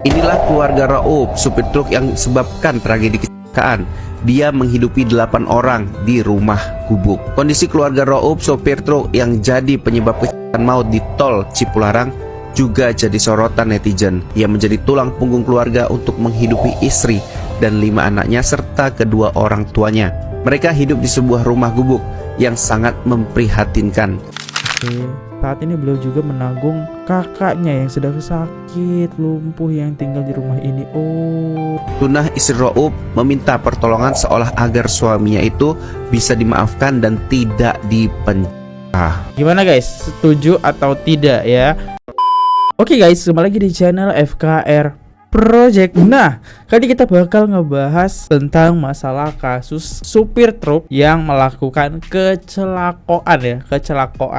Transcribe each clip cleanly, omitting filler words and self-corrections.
Inilah keluarga Raoub, supir truk yang sebabkan tragedi kecelakaan. Dia menghidupi 8 orang di rumah gubuk. Kondisi keluarga Raoub, sopir truk yang jadi penyebab kecelakaan maut di tol Cipularang, juga jadi sorotan netizen. Ia menjadi tulang punggung keluarga untuk menghidupi istri dan 5 anaknya serta kedua orang tuanya. Mereka hidup di sebuah rumah gubuk yang sangat memprihatinkan. Saat ini beliau juga menanggung kakaknya yang sedang sakit lumpuh yang tinggal di rumah ini. Tunah istri Raoub meminta pertolongan seolah agar suaminya itu bisa dimaafkan dan tidak dipenjara. Gimana guys? Setuju atau tidak ya? Oke guys, kembali lagi di channel FKR Project. Nah, kali kita bakal ngebahas tentang masalah kasus supir truk yang melakukan kecelakaan.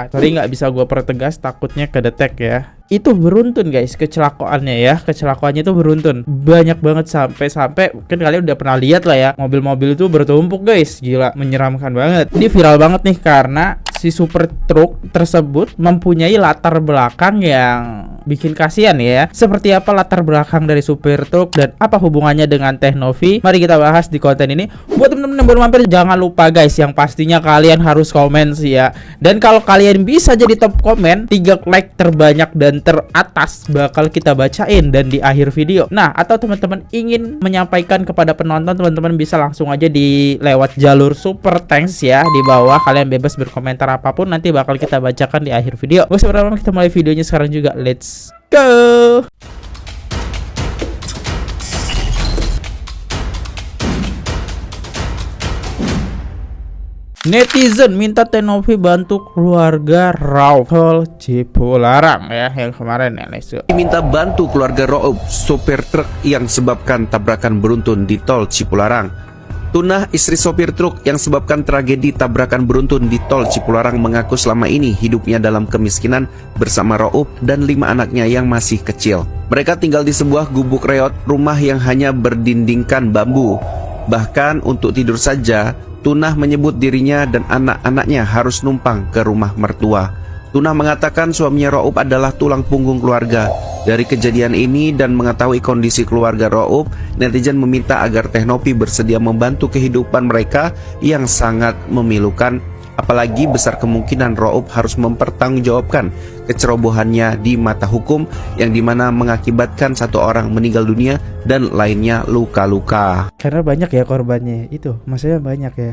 Sorry nggak bisa gue pertegas, takutnya kedetek ya. Itu beruntun guys kecelakaannya ya. Kecelakaannya itu beruntun. Banyak banget sampai mungkin kalian udah pernah lihat lah ya. Mobil-mobil itu bertumpuk guys. Gila, menyeramkan banget. Ini viral banget nih karena si supir truk tersebut mempunyai latar belakang yang bikin kasihan ya. Seperti apa latar belakang dari supir truk dan apa hubungannya dengan Teknovi? Mari kita bahas di konten ini. Buat temen-temen yang baru mampir, jangan lupa guys, yang pastinya kalian harus komen sih ya. Dan kalau kalian bisa jadi top komen, 3 like terbanyak dan teratas bakal kita bacain dan di akhir video. Nah, atau teman-teman ingin menyampaikan kepada penonton, teman-teman bisa langsung aja di lewat jalur super thanks ya di bawah. Kalian bebas berkomentar apapun, nanti bakal kita bacakan di akhir video. Oke, sebelum kita mulai videonya sekarang juga, let's go. Netizen minta Teknovi bantu keluarga Raoub Cipularang ya, yang kemarin ya. Diminta bantu keluarga Raoub, sopir truk yang sebabkan tabrakan beruntun di tol Cipularang. Tunah istri sopir truk yang sebabkan tragedi tabrakan beruntun di tol Cipularang mengaku selama ini hidupnya dalam kemiskinan bersama Raoub dan 5 anaknya yang masih kecil. Mereka tinggal di sebuah gubuk reot rumah yang hanya berdindingkan bambu. Bahkan untuk tidur saja, Tunah menyebut dirinya dan anak-anaknya harus numpang ke rumah mertua. Tunah mengatakan suaminya Raoub adalah tulang punggung keluarga. Dari kejadian ini dan mengetahui kondisi keluarga Raoub, netizen meminta agar Teknovi bersedia membantu kehidupan mereka yang sangat memilukan. Apalagi besar kemungkinan Raoub harus mempertanggungjawabkan kecerobohannya di mata hukum, yang dimana mengakibatkan 1 orang meninggal dunia dan lainnya luka-luka. Karena banyak ya korbannya, itu maksudnya banyak ya.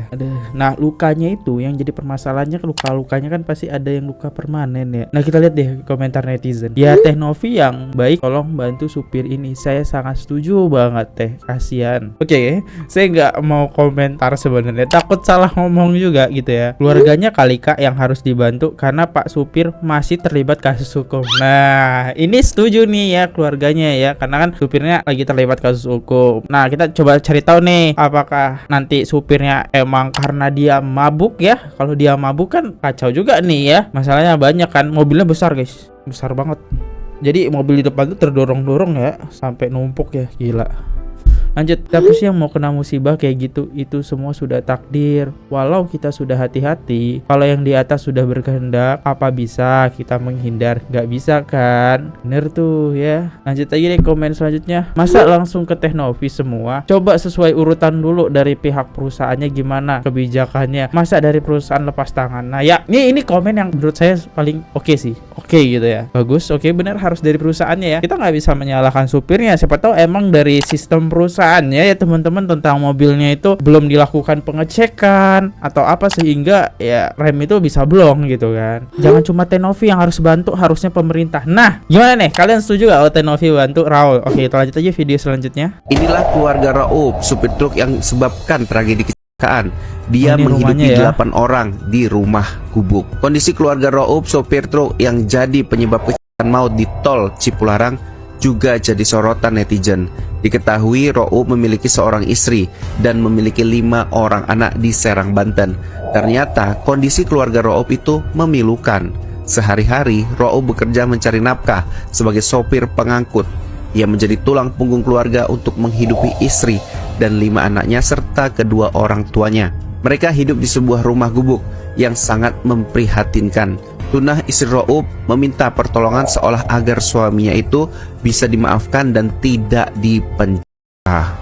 Nah, lukanya itu yang jadi permasalahannya, luka-lukanya kan pasti ada yang luka permanen ya. Nah, kita lihat deh komentar netizen. Ya, Teknovi yang baik, tolong bantu supir ini. Saya sangat setuju banget teh, kasihan. Oke, saya nggak mau komentar sebenarnya, takut salah ngomong juga gitu ya. Keluarganya kali Kak yang harus dibantu karena Pak supir masih terlibat kasus hukum. Nah, ini setuju nih ya keluarganya ya, karena kan supirnya lagi terlibat kasus hukum. Nah, kita coba cari tahu nih, apakah nanti supirnya emang karena dia mabuk ya? Kalau dia mabuk kan kacau juga nih ya. Masalahnya banyak kan, mobilnya besar guys, besar banget. Jadi mobil di depan tuh terdorong-dorong ya, sampai numpuk ya, gila. Lanjut, tapi sih yang mau kena musibah kayak gitu, itu semua sudah takdir. Walau kita sudah hati-hati, kalau yang di atas sudah berkehendak, apa bisa kita menghindar? Gak bisa kan? Bener tuh ya. Lanjut aja deh komen selanjutnya. Masa langsung ke Teknovi semua? Coba sesuai urutan dulu dari pihak perusahaannya gimana kebijakannya. Masa dari perusahaan lepas tangan? Nah ya, ini komen yang menurut saya paling oke sih. Oke gitu ya. Bagus, oke, bener, harus dari perusahaannya ya. Kita nggak bisa menyalahkan supirnya. Siapa tahu emang dari sistem perusahaan ya teman-teman, tentang mobilnya itu belum dilakukan pengecekan atau apa sehingga ya rem itu bisa blong gitu kan. Jangan cuma Teknovi yang harus bantu, harusnya pemerintah. Nah, gimana nih? Kalian setuju gak kalau Teknovi bantu Raoub? Oke, kita lanjut aja video selanjutnya. Inilah keluarga Raoub, supir truk yang sebabkan tragedi kecelakaan. Dia menghidupi 8 orang di rumah gubuk. Kondisi keluarga Raoub, sopir truk yang jadi penyebab kecelakaan maut di tol Cipularang, juga jadi sorotan netizen. Diketahui Raoub memiliki seorang istri dan memiliki 5 orang anak di Serang, Banten. Ternyata kondisi keluarga Raoub itu memilukan. Sehari-hari Raoub bekerja mencari nafkah sebagai sopir pengangkut. Ia menjadi tulang punggung keluarga untuk menghidupi istri dan 5 anaknya serta kedua orang tuanya. Mereka hidup di sebuah rumah gubuk yang sangat memprihatinkan. Tunah istri Ro'ub meminta pertolongan seolah agar suaminya itu bisa dimaafkan dan tidak dipenjara.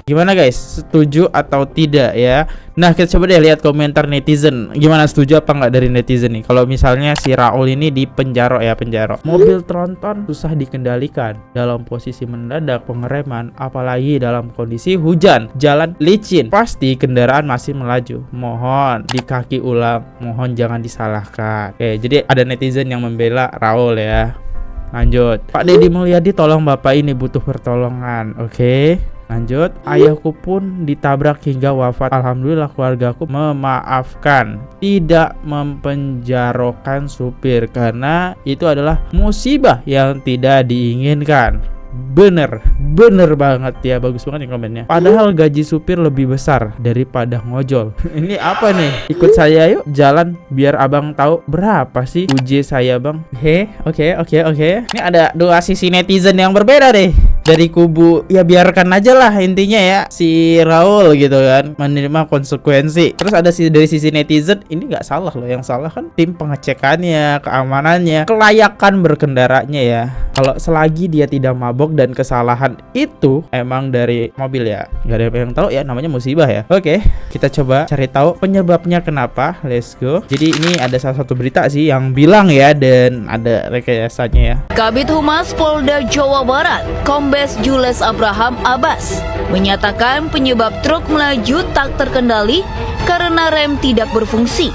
Gimana guys, setuju atau tidak ya? Nah kita coba deh lihat komentar netizen. Gimana, setuju apa nggak dari netizen nih? Kalau misalnya si Raul ini di penjara ya, penjara. Mobil tronton susah dikendalikan dalam posisi mendadak pengereman, apalagi dalam kondisi hujan, jalan licin, pasti kendaraan masih melaju. Mohon dikaki ulang, mohon jangan disalahkan. Oke, jadi ada netizen yang membela Raul ya. Lanjut, Pak Deddy Mulyadi, tolong bapak ini butuh pertolongan. Oke, lanjut. Ayahku pun ditabrak hingga wafat. Alhamdulillah keluargaku memaafkan, tidak mempenjarakan supir karena itu adalah musibah yang tidak diinginkan. Bener banget ya, bagus banget nih komennya. Padahal gaji supir lebih besar daripada ngojol. Ini apa nih? Ikut saya yuk jalan biar abang tahu berapa sih uji saya bang. Oke. Ini ada dua sisi netizen yang berbeda deh. Dari kubu ya biarkan aja lah intinya ya, si Raul gitu kan menerima konsekuensi. Terus ada dari sisi netizen, ini nggak salah loh, yang salah kan tim pengecekannya, keamanannya, kelayakan berkendaranya ya. Kalau selagi dia tidak mabok dan kesalahan itu emang dari mobil ya, nggak ada yang tahu ya, namanya musibah ya. Oke, kita coba cari tahu penyebabnya kenapa. Let's go. Jadi ini ada salah satu berita sih yang bilang ya, dan ada rekayasanya ya. Kabid Humas Polda Jawa Barat, Kombes Jules Abraham Abbas, menyatakan penyebab truk melaju tak terkendali karena rem tidak berfungsi.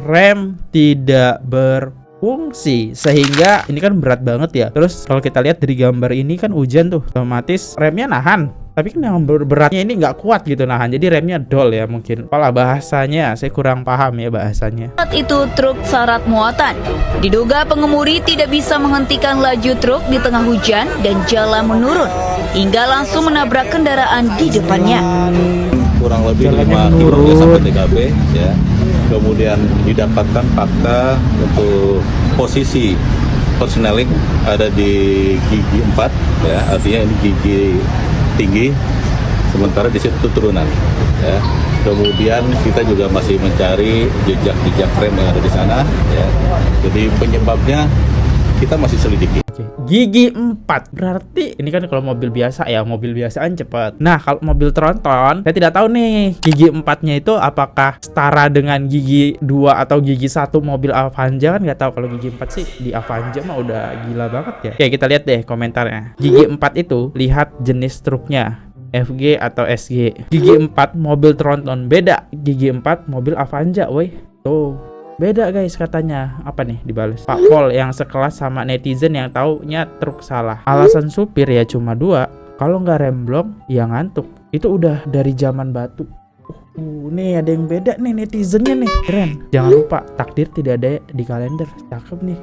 Rem tidak berfungsi sehingga ini kan berat banget ya. Terus kalau kita lihat dari gambar ini kan hujan tuh, otomatis remnya nahan. Tapi kan yang beratnya ini nggak kuat gitu nahan, jadi remnya dol ya mungkin. Pola bahasanya saya kurang paham ya bahasanya. Saat itu truk syarat muatan. Diduga pengemudi tidak bisa menghentikan laju truk di tengah hujan dan jalan menurun hingga langsung menabrak kendaraan di depannya. Kurang lebih 5 km sampai TKP ya. Kemudian didapatkan fakta untuk posisi persneling ada di gigi 4 ya, artinya ini gigi tinggi, sementara di situ turunan ya. Kemudian kita juga masih mencari jejak rem yang ada di sana ya. Jadi penyebabnya kita masih selidiki. Gigi 4 berarti ini kan kalau mobil biasa ya, mobil biasaan cepat. Nah kalau mobil tronton saya tidak tahu nih gigi 4-nya itu apakah setara dengan gigi 2 atau gigi 1 mobil Avanza, kan nggak tahu. Kalau gigi 4 sih di Avanza mah udah gila banget ya. Oke, kita lihat deh komentarnya. Gigi 4 itu lihat jenis truknya, FG atau SG. Gigi 4 mobil tronton beda, gigi 4 mobil Avanza woi. Tuh beda guys katanya. Apa nih dibales? Pak Pol yang sekelas sama netizen yang taunya truk salah. Alasan supir ya cuma 2, kalau nggak remblong ya ngantuk. Itu udah dari zaman batu. Nih ada yang beda nih netizennya nih, keren. Jangan lupa takdir tidak ada di kalender. Cakep nih.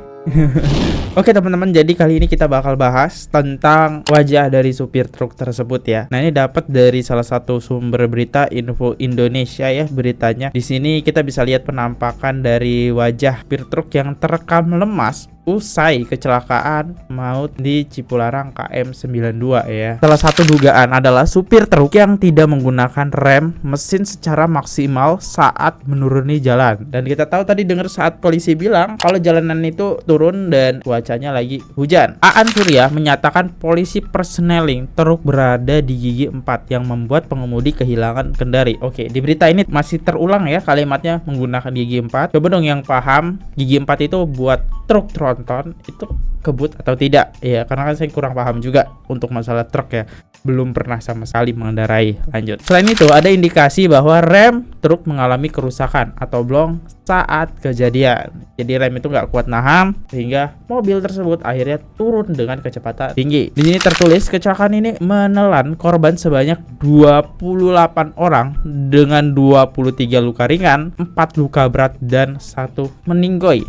Oke teman-teman, jadi kali ini kita bakal bahas tentang wajah dari supir truk tersebut ya. Nah ini dapat dari salah satu sumber berita Info Indonesia ya beritanya. Di sini kita bisa lihat penampakan dari wajah supir truk yang terekam lemas usai kecelakaan maut di Cipularang KM92 ya. Salah satu dugaan adalah supir truk yang tidak menggunakan rem mesin secara maksimal saat menuruni jalan. Dan kita tahu tadi dengar saat polisi bilang kalau jalanan itu turun dan cuacanya lagi hujan. Aan Surya menyatakan polisi persneling truk berada di gigi 4 yang membuat pengemudi kehilangan kendali. Oke, di berita ini masih terulang ya kalimatnya menggunakan gigi 4. Coba dong yang paham gigi 4 itu buat truk tronton itu kebut atau tidak ya, karena kan saya kurang paham juga untuk masalah truk ya, belum pernah sama sekali mengendarai. Lanjut. Selain itu ada indikasi bahwa rem truk mengalami kerusakan atau blong saat kejadian. Jadi rem itu nggak kuat nahan sehingga mobil tersebut akhirnya turun dengan kecepatan tinggi. Di sini tertulis kecelakaan ini menelan korban sebanyak 28 orang dengan 23 luka ringan, 4 luka berat dan 1 meninggoy.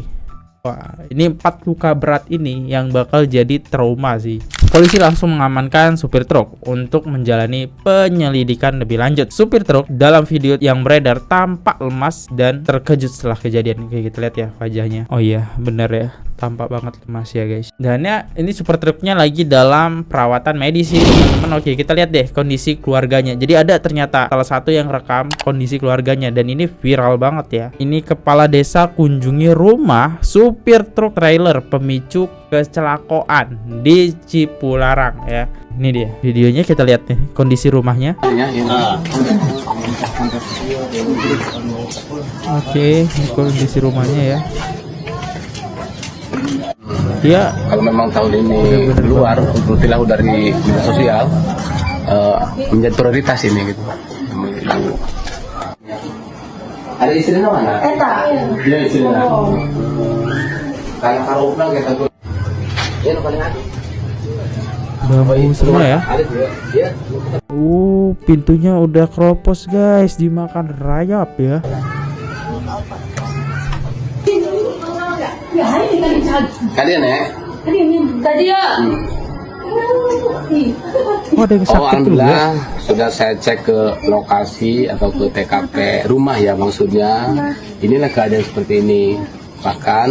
Wah, ini 4 luka berat ini yang bakal jadi trauma sih. Polisi langsung mengamankan supir truk untuk menjalani penyelidikan lebih lanjut. Supir truk dalam video yang beredar tampak lemas dan terkejut setelah kejadian. Kayak kita lihat ya wajahnya. Oh iya, bener ya. tampak banget lemas ya guys. Dan ya ini super truknya lagi dalam perawatan medis sih teman-teman. Oke, kita lihat deh kondisi keluarganya. Jadi ada ternyata salah satu yang rekam kondisi keluarganya dan ini viral banget ya. Ini kepala desa kunjungi rumah supir truk trailer pemicu kecelakaan di Cipularang ya. Ini dia videonya, kita lihat nih kondisi rumahnya. Oke, ini kondisi rumahnya ya. Dia kalau memang tahun ini keluar untuk tilau dari dinas sosial menjadi prioritas ini gitu. Ada istrinya mana? Iya istrinya. Kalau karupna kita tuh. Ya paling ada. bambu semua ya. Pintunya udah keropos guys, dimakan rayap ya. Kalian ya? Oh, ada yang sakit juga. Alhamdulillah sudah saya cek ke lokasi atau ke TKP rumah ya maksudnya. Inilah keadaan seperti ini. Bahkan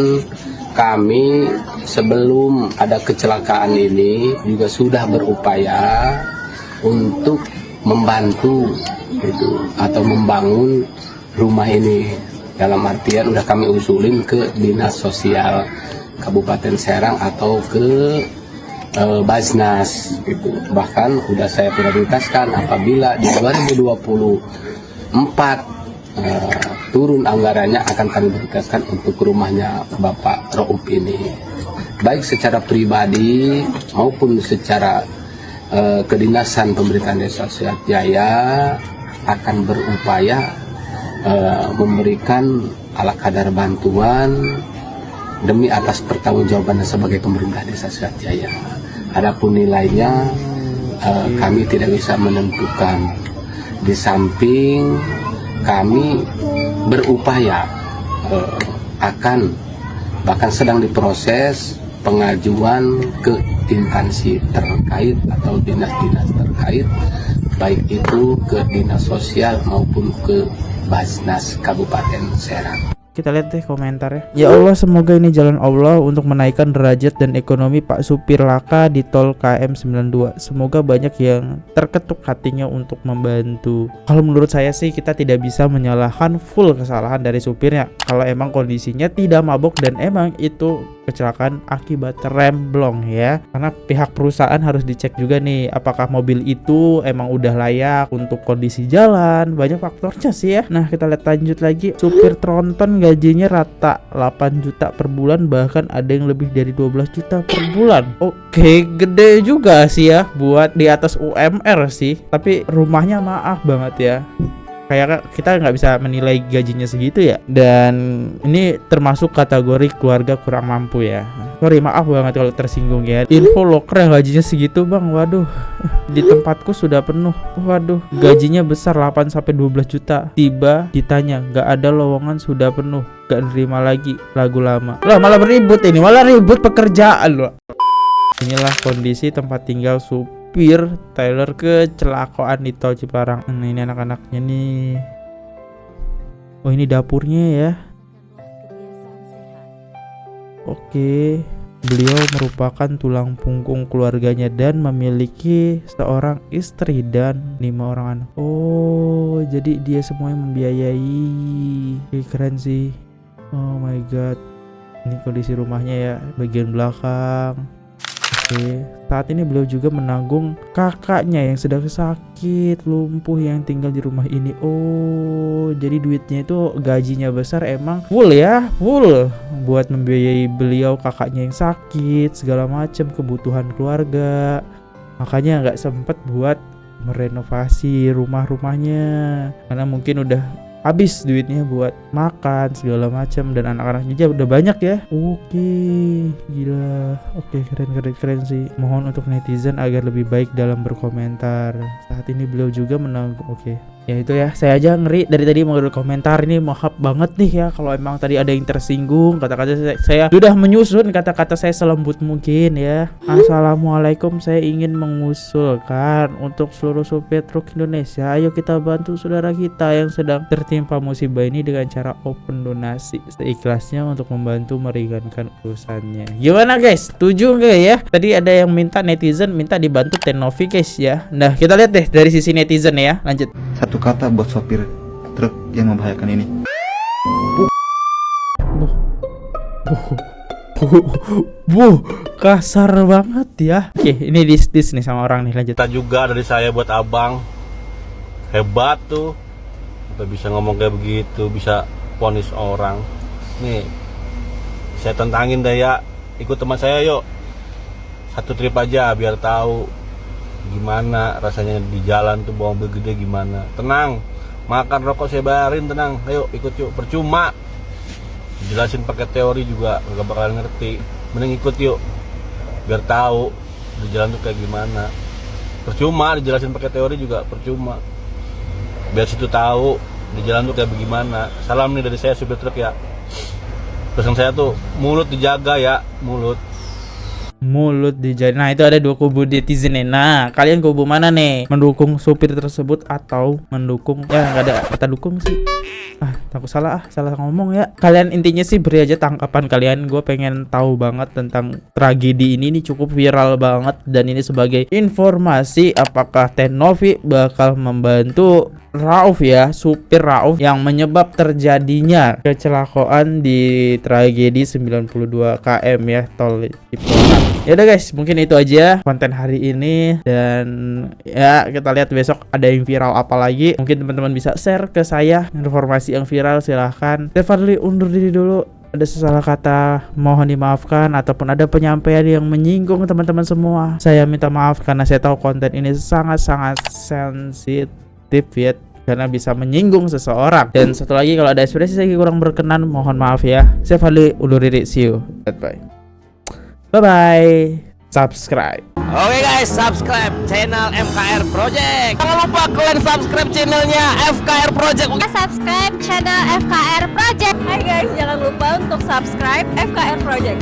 kami sebelum ada kecelakaan ini juga sudah berupaya untuk membantu gitu atau membangun rumah ini. Dalam artian udah kami usulin ke Dinas Sosial Kabupaten Serang atau ke Basnas gitu. Bahkan udah saya prioritaskan apabila di 2024 turun anggarannya akan kami prioritaskan untuk rumahnya Bapak Roub ini. Baik secara pribadi maupun secara kedinasan pemerintahan Desa Sehat Jaya akan berupaya memberikan ala kadar bantuan demi atas pertanggungjawabannya sebagai pemerintah Desa Sehat Jaya. Adapun nilainya kami tidak bisa menentukan. Di samping kami berupaya akan bahkan sedang diproses pengajuan ke instansi terkait atau dinas-dinas terkait, baik itu ke Dinas Sosial maupun ke Basnas Kabupaten Serang. Kita lihat deh komentarnya. Ya Allah, semoga ini jalan Allah untuk menaikkan derajat dan ekonomi Pak supir laka di tol KM 92. Semoga banyak yang terketuk hatinya untuk membantu. Kalau menurut saya sih kita tidak bisa menyalahkan full kesalahan dari supirnya. Kalau emang kondisinya tidak mabok dan emang itu kecelakaan akibat rem blong ya. Karena pihak perusahaan harus dicek juga nih apakah mobil itu emang udah layak untuk kondisi jalan. Banyak faktornya sih ya. Nah, kita lihat lanjut lagi. Supir tronton gajinya rata 8 juta per bulan, bahkan ada yang lebih dari 12 juta per bulan. Oke, gede juga sih ya buat di atas UMR sih. Tapi rumahnya maaf banget ya, kayak kita nggak bisa menilai gajinya segitu ya. Dan ini termasuk kategori keluarga kurang mampu ya. Sorry, maaf banget kalau tersinggung ya. Info loker yang gajinya segitu bang, waduh. Di tempatku sudah penuh. Waduh, gajinya besar 8-12 juta. Tiba ditanya nggak ada lowongan, sudah penuh, nggak nerima lagi lagu lama. Lah malah ribut ini, malah ribut pekerjaan loh. Inilah kondisi tempat tinggal supir trailer kecelakaan di tol Cipularang. Nah, ini anak-anaknya nih. Oh, ini dapurnya ya. Oke, beliau merupakan tulang punggung keluarganya dan memiliki seorang istri dan 5 orang anak. Oh, jadi dia semua yang membiayai. Oke, keren sih. Oh my god. Ini kondisi rumahnya ya, bagian belakang. Oke, saat ini beliau juga menanggung kakaknya yang sedang sakit lumpuh yang tinggal di rumah ini. Oh, jadi duitnya itu gajinya besar, emang full ya, full buat membiayai beliau, kakaknya yang sakit, segala macam kebutuhan keluarga. Makanya nggak sempet buat merenovasi rumahnya karena mungkin udah habis duitnya buat makan segala macam, dan anak-anaknya aja udah banyak ya. Oke, gila. Oke, keren sih. Mohon untuk netizen agar lebih baik dalam berkomentar. Saat ini beliau juga menanggung. Oke. Ya itu ya, saya aja ngeri dari tadi mau komentar ini, maaf banget nih ya kalau emang tadi ada yang tersinggung. Kata-kata saya sudah menyusun kata-kata saya selembut mungkin ya. Assalamualaikum, saya ingin mengusulkan untuk seluruh supir truk Indonesia, ayo kita bantu saudara kita yang sedang tertimpa musibah ini dengan cara open donasi seikhlasnya untuk membantu meringankan urusannya. Gimana guys? Setuju nggak ya? Tadi ada yang minta, netizen minta dibantu Tenovi guys ya. Nah kita lihat deh dari sisi netizen ya. Lanjut. Satu kata buat sopir truk yang membahayakan ini. Kasar banget ya. Oke, ini dis nih sama orang nih, lanjut. Kita juga dari saya buat abang, hebat tuh, udah bisa ngomong kayak begitu, bisa ponis orang. Nih, saya tentangin deh ya, ikut teman saya yuk, satu trip aja biar tahu gimana rasanya di jalan tuh bawa mobil gede gimana. Tenang, makan rokok saya bayarin, tenang, ayo ikut yuk, percuma dijelasin pakai teori juga gak bakalan ngerti. Mending ikut yuk biar tahu di jalan tuh kayak gimana. Percuma dijelasin pakai teori juga percuma, biar situ tahu di jalan tuh kayak bagaimana. Salam nih dari saya supir truk ya. Pesan saya tuh mulut dijaga ya, mulut dijaga. Nah itu ada dua kubu netizen nih. Nah kalian kubu mana nih? Mendukung supir tersebut atau mendukung, ya nggak ada kata dukung sih, takut salah ngomong ya. Kalian intinya sih beri aja tangkapan kalian. Gue pengen tahu banget tentang tragedi ini cukup viral banget, dan ini sebagai informasi apakah Tenovi bakal membantu Rauf ya, supir Rauf yang menyebab terjadinya kecelakaan di tragedi 92 km ya, tol Cipularang. Ya udah guys, mungkin itu aja konten hari ini, dan ya kita lihat besok ada yang viral apa lagi. Mungkin teman-teman bisa share ke saya informasi yang viral, silahkan. Saya Fadli undur diri dulu. Ada salah kata mohon dimaafkan, ataupun ada penyampaian yang menyinggung teman-teman semua, saya minta maaf karena saya tahu konten ini sangat-sangat sensitif ya, karena bisa menyinggung seseorang. Dan satu lagi, kalau ada ekspresi saya kurang berkenan, mohon maaf ya. Saya Fadli undur diri, see you, bye bye. Subscribe. Oke guys, subscribe channel FKR Project. Jangan lupa kalian subscribe channelnya FKR Project. Subscribe channel FKR Project. Hai guys, jangan lupa untuk subscribe FKR Project.